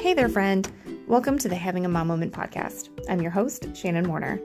Hey there, friend. Welcome to the Having a Mom Moment podcast. I'm your host, Shannon Warner.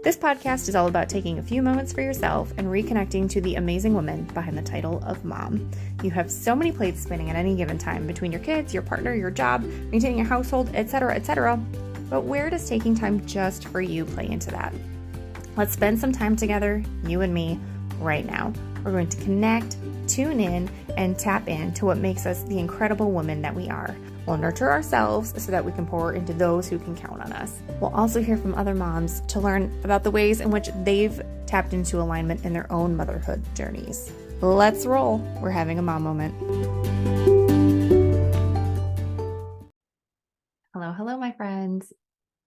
This podcast is all about taking a few moments for yourself and reconnecting to the amazing woman behind the title of mom. You have so many plates spinning at any given time between your kids, your partner, your job, maintaining a household, etc., etc. But where does taking time just for you play into that? Let's spend some time together, you and me, right now. We're going to connect, tune in, and tap into what makes us the incredible woman that we are. We'll nurture ourselves so that we can pour into those who can count on us. We'll also hear from other moms to learn about the ways in which they've tapped into alignment in their own motherhood journeys. Let's roll. We're having a mom moment. Hello, my friends.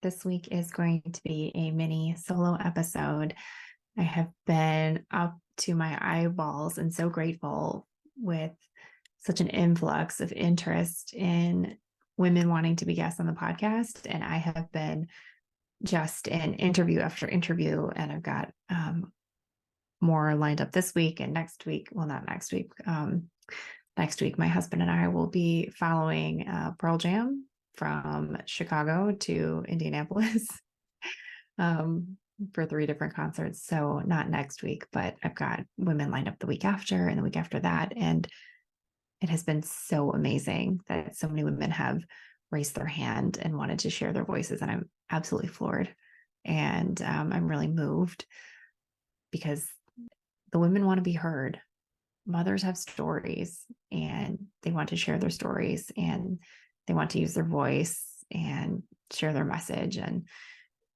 This week is going to be a mini solo episode. I have been up to my eyeballs and so grateful with such an influx of interest in women wanting to be guests on the podcast. And I have been just in interview after interview, and I've got more lined up this week and next week. Well, not next week. Next week, my husband and I will be following Pearl Jam from Chicago to Indianapolis for 3 different concerts. So not next week, but I've got women lined up the week after and the week after that. And it has been so amazing that so many women have raised their hand and wanted to share their voices. And I'm absolutely floored. And I'm really moved because the women want to be heard. Mothers have stories and they want to share their stories and they want to use their voice and share their message. And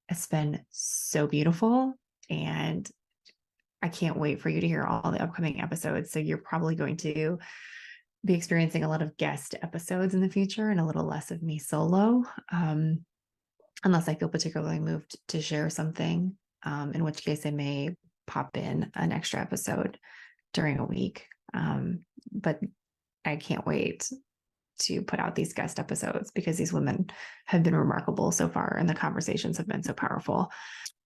it's been so beautiful. And I can't wait for you to hear all the upcoming episodes. So you're probably going to be experiencing a lot of guest episodes in the future and a little less of me solo, unless I feel particularly moved to share something, in which case I may pop in an extra episode during a week. But I can't wait to put out these guest episodes because these women have been remarkable so far and the conversations have been so powerful.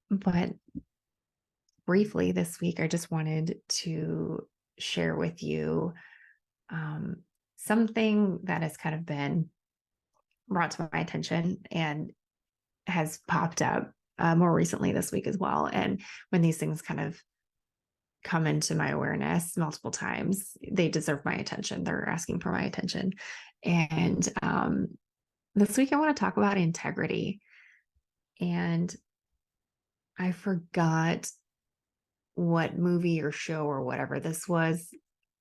But briefly this week, I just wanted to share with you something that has kind of been brought to my attention and has popped up more recently this week as well. And when these things kind of come into my awareness multiple times, they deserve my attention. They're asking for my attention. And this week I want to talk about integrity. And I forgot what movie or show or whatever this was.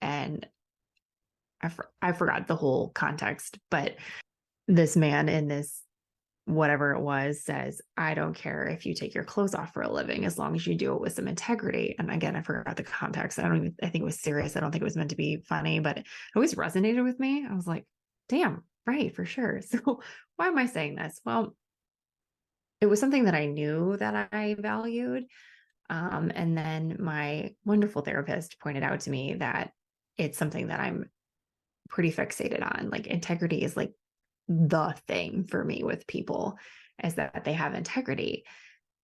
And I forgot the whole context, but this man in this, whatever it was, says, I don't care if you take your clothes off for a living, as long as you do it with some integrity. And again, I forgot the context. I think it was serious. I don't think it was meant to be funny, but it always resonated with me. I was like, damn, right, for sure. So why am I saying this? Well, it was something that I knew that I valued. And then my wonderful therapist pointed out to me that it's something that I'm pretty fixated on. Like integrity is like the thing for me with people, is that they have integrity.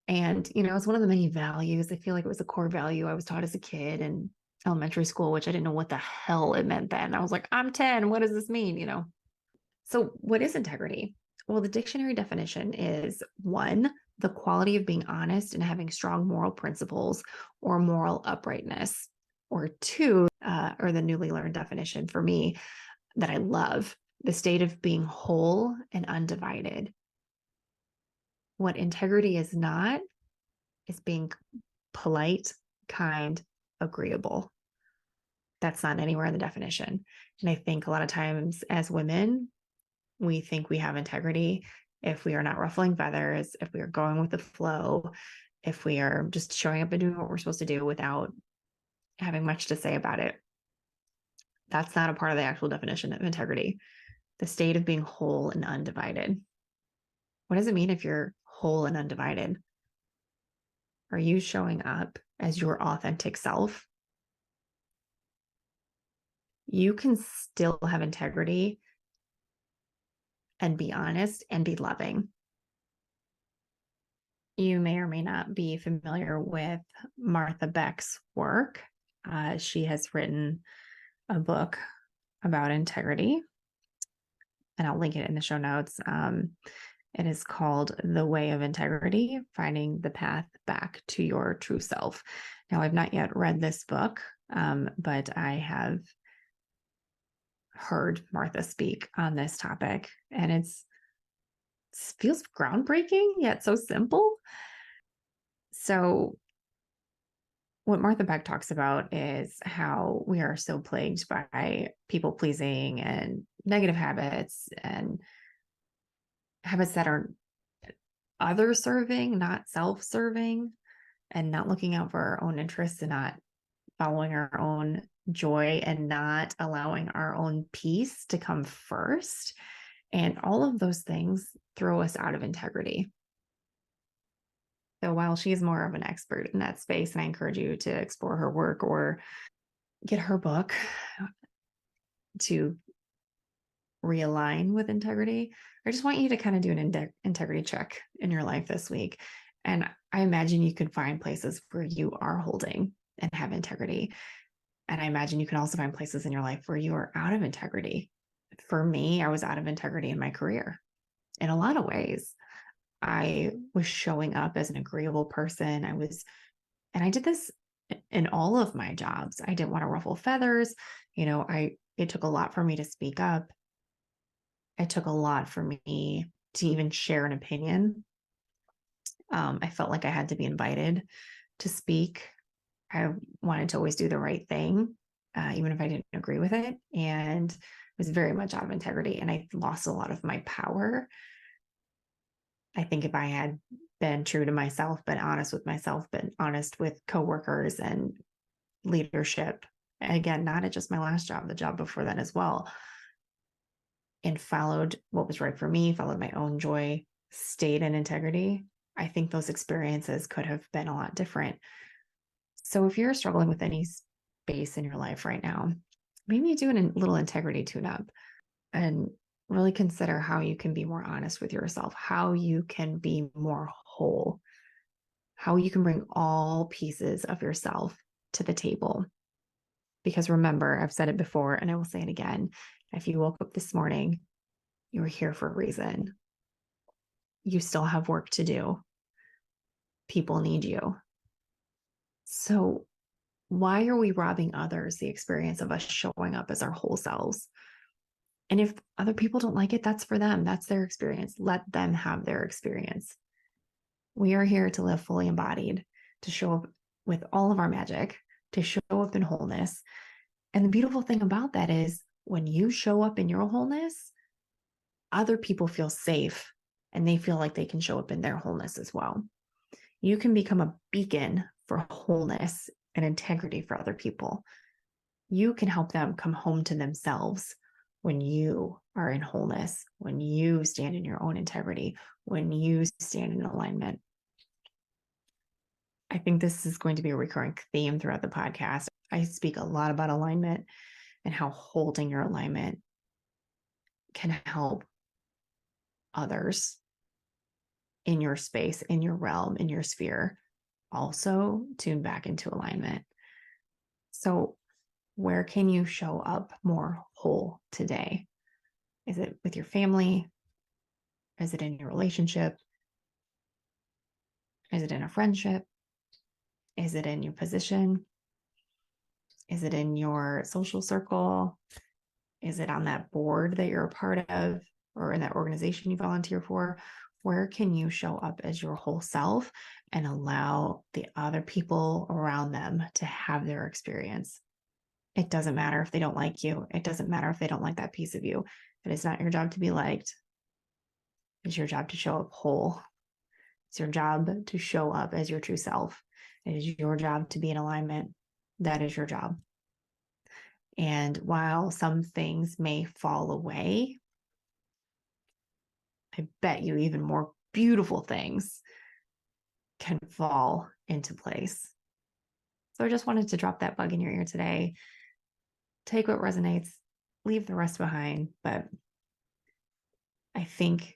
And, it's one of the many values. I feel like it was a core value I was taught as a kid in elementary school, which I didn't know what the hell it meant then. I was like, I'm 10. What does this mean? So what is integrity? Well, the dictionary definition is 1, the quality of being honest and having strong moral principles or moral uprightness. Or 2, or the newly learned definition for me that I love, the state of being whole and undivided. What integrity is not is being polite, kind, agreeable. That's not anywhere in the definition. And I think a lot of times as women, we think we have integrity if we are not ruffling feathers, if we are going with the flow, if we are just showing up and doing what we're supposed to do without having much to say about it. That's not a part of the actual definition of integrity. The state of being whole and undivided. What does it mean if you're whole and undivided? Are you showing up as your authentic self? You can still have integrity and be honest and be loving. You may or may not be familiar with Martha Beck's work. She has written a book about integrity. and I'll link it in the show notes. It is called The Way of Integrity, Finding the Path Back to Your True Self. Now, I've not yet read this book, but I have heard Martha speak on this topic, and it feels groundbreaking, yet so simple. So what Martha Beck talks about is how we are so plagued by people pleasing and negative habits and habits that are other serving, not self serving, and not looking out for our own interests and not following our own joy and not allowing our own peace to come first. And all of those things throw us out of integrity. So while she's more of an expert in that space, and I encourage you to explore her work or get her book to realign with integrity, I just want you to kind of do an integrity check in your life this week. And I imagine you can find places where you are holding and have integrity. And I imagine you can also find places in your life where you are out of integrity. For me, I was out of integrity in my career in a lot of ways. I was showing up as an agreeable person. And I did this in all of my jobs. I didn't want to ruffle feathers. It took a lot for me to speak up. It took a lot for me to even share an opinion. I felt like I had to be invited to speak. I wanted to always do the right thing, even if I didn't agree with it. And it was very much out of integrity. And I lost a lot of my power. I think if I had been true to myself, been honest with myself, been honest with coworkers and leadership, again, not at just my last job, the job before that as well, and followed what was right for me, followed my own joy, stayed in integrity, I think those experiences could have been a lot different. So if you're struggling with any space in your life right now, maybe do a little integrity tune-up and really consider how you can be more honest with yourself, how you can be more whole, how you can bring all pieces of yourself to the table. Because remember, I've said it before and I will say it again. If you woke up this morning, you were here for a reason. You still have work to do. People need you. So why are we robbing others the experience of us showing up as our whole selves? And if other people don't like it, that's for them. That's their experience. Let them have their experience. We are here to live fully embodied, to show up with all of our magic, to show up in wholeness. And the beautiful thing about that is when you show up in your wholeness, other people feel safe and they feel like they can show up in their wholeness as well. You can become a beacon for wholeness and integrity for other people. You can help them come home to themselves when you are in wholeness, when you stand in your own integrity, when you stand in alignment. I think this is going to be a recurring theme throughout the podcast. I speak a lot about alignment and how holding your alignment can help others in your space, in your realm, in your sphere, also tune back into alignment. So where can you show up more whole today? Is it with your family? Is it in your relationship? Is it in a friendship? Is it in your position? Is it in your social circle? Is it on that board that you're a part of or in that organization you volunteer for? Where can you show up as your whole self and allow the other people around them to have their experience? It doesn't matter if they don't like you. It doesn't matter if they don't like that piece of you. It is not your job to be liked. It's your job to show up whole. It's your job to show up as your true self. It is your job to be in alignment. That is your job. And while some things may fall away, I bet you even more beautiful things can fall into place. So I just wanted to drop that bug in your ear today. Take what resonates, leave the rest behind. But I think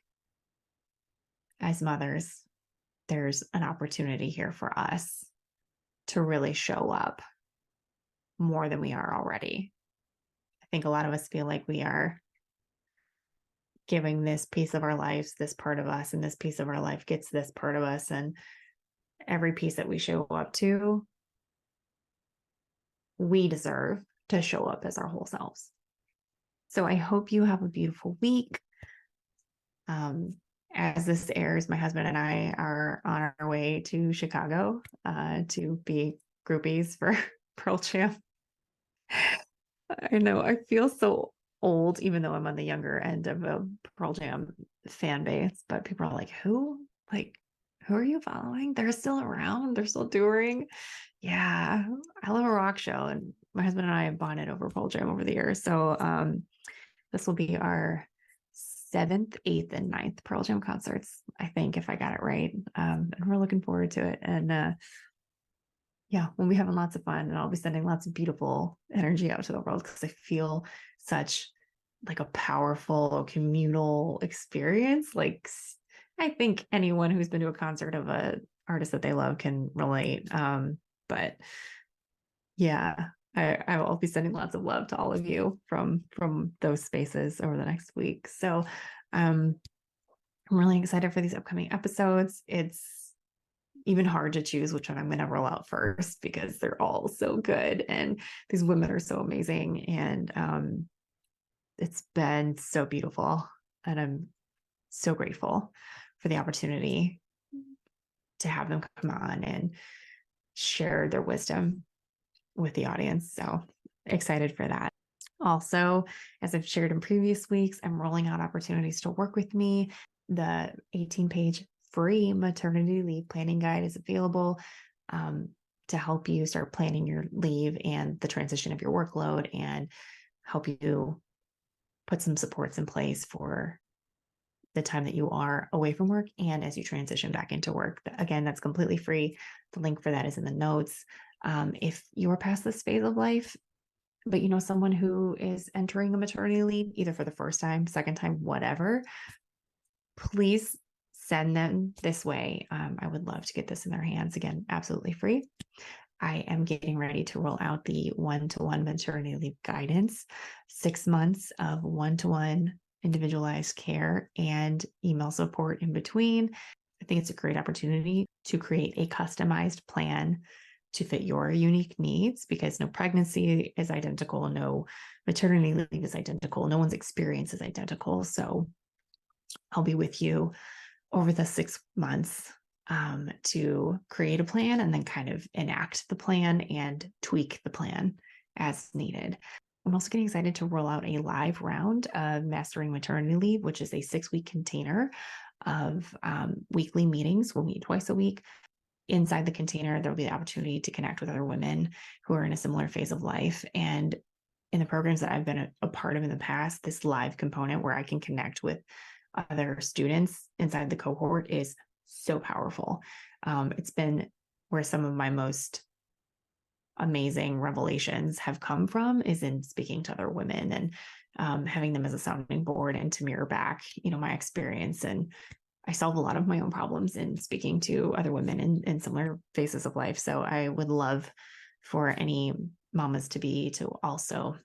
as mothers, there's an opportunity here for us to really show up more than we are already. I think a lot of us feel like we are giving this piece of our lives, this part of us, and this piece of our life gets this part of us. And every piece that we show up to, we deserve to show up as our whole selves. So I hope you have a beautiful week. As this airs, my husband and I are on our way to Chicago to be groupies for Pearl Jam. I know, I feel so old, even though I'm on the younger end of a Pearl Jam fan base, but people are like, who? Like, who are you following? They're still around. They're still touring. Yeah, I love a rock show, and my husband and I have bonded over Pearl Jam over the years. So this will be our 7th, 8th, and 9th Pearl Jam concerts, I think, if I got it right. And we're looking forward to it. And yeah, we'll be having lots of fun, and I'll be sending lots of beautiful energy out to the world because I feel such like a powerful communal experience. Like, I think anyone who's been to a concert of a artist that they love can relate. But yeah, I will be sending lots of love to all of you from those spaces over the next week. So I'm really excited for these upcoming episodes. It's even hard to choose which one I'm going to roll out first because they're all so good and these women are so amazing. And it's been so beautiful, and I'm so grateful for the opportunity to have them come on and share their wisdom with the audience. So excited for that. Also, as I've shared in previous weeks, I'm rolling out opportunities to work with me. The 18-page free maternity leave planning guide is available to help you start planning your leave and the transition of your workload, and help you put some supports in place for the time that you are away from work and as you transition back into work. Again, that's completely free. The link for that is in the notes. If you're past this phase of life, but you know someone who is entering a maternity leave, either for the first time, second time, whatever, please send them this way. I would love to get this in their hands. Again, absolutely free. I am getting ready to roll out the one-to-one maternity leave guidance, 6 months of one-to-one individualized care and email support in between. I think it's a great opportunity to create a customized plan to fit your unique needs, because no pregnancy is identical, no maternity leave is identical, no one's experience is identical. So I'll be with you over the 6 months to create a plan and then kind of enact the plan and tweak the plan as needed. I'm also getting excited to roll out a live round of Mastering Maternity Leave, which is a 6-week container of weekly meetings. We'll meet twice a week. Inside the container, there'll be the opportunity to connect with other women who are in a similar phase of life. And in the programs that I've been a part of in the past, this live component where I can connect with other students inside the cohort is so powerful. It's been where some of my most amazing revelations have come from, is in speaking to other women and having them as a sounding board and to mirror back, my experience. And I solve a lot of my own problems in speaking to other women in similar phases of life. So I would love for any mamas to also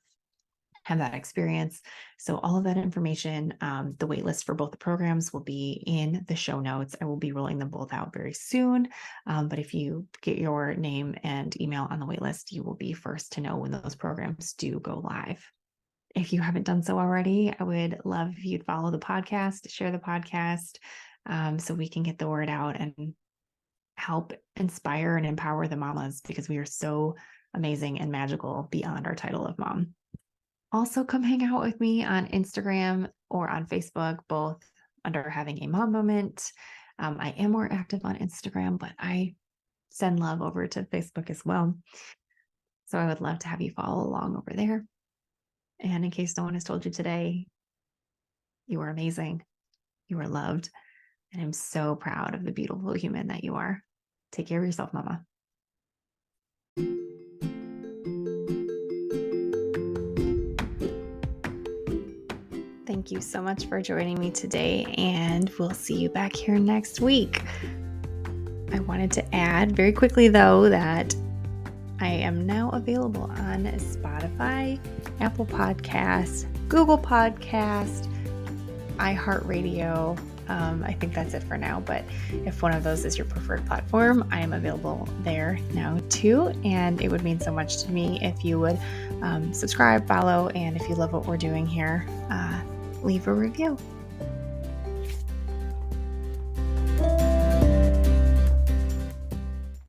have that experience. So all of that information, the waitlist for both the programs will be in the show notes. I will be rolling them both out very soon. But if you get your name and email on the waitlist, you will be first to know when those programs do go live. If you haven't done so already, I would love if you'd follow the podcast, share the podcast, so we can get the word out and help inspire and empower the mamas, because we are so amazing and magical beyond our title of mom. Also, come hang out with me on Instagram or on Facebook, both under Having a Mom Moment. I am more active on Instagram, but I send love over to Facebook as well. So I would love to have you follow along over there. And in case no one has told you today, you are amazing. You are loved. And I'm so proud of the beautiful human that you are. Take care of yourself, mama. Thank you so much for joining me today, and we'll see you back here next week. I wanted to add very quickly, though, that I am now available on Spotify, Apple Podcasts, Google Podcasts, iHeartRadio. I think that's it for now, but if one of those is your preferred platform, I am available there now too. And it would mean so much to me if you would subscribe, follow, and if you love what we're doing here, leave a review.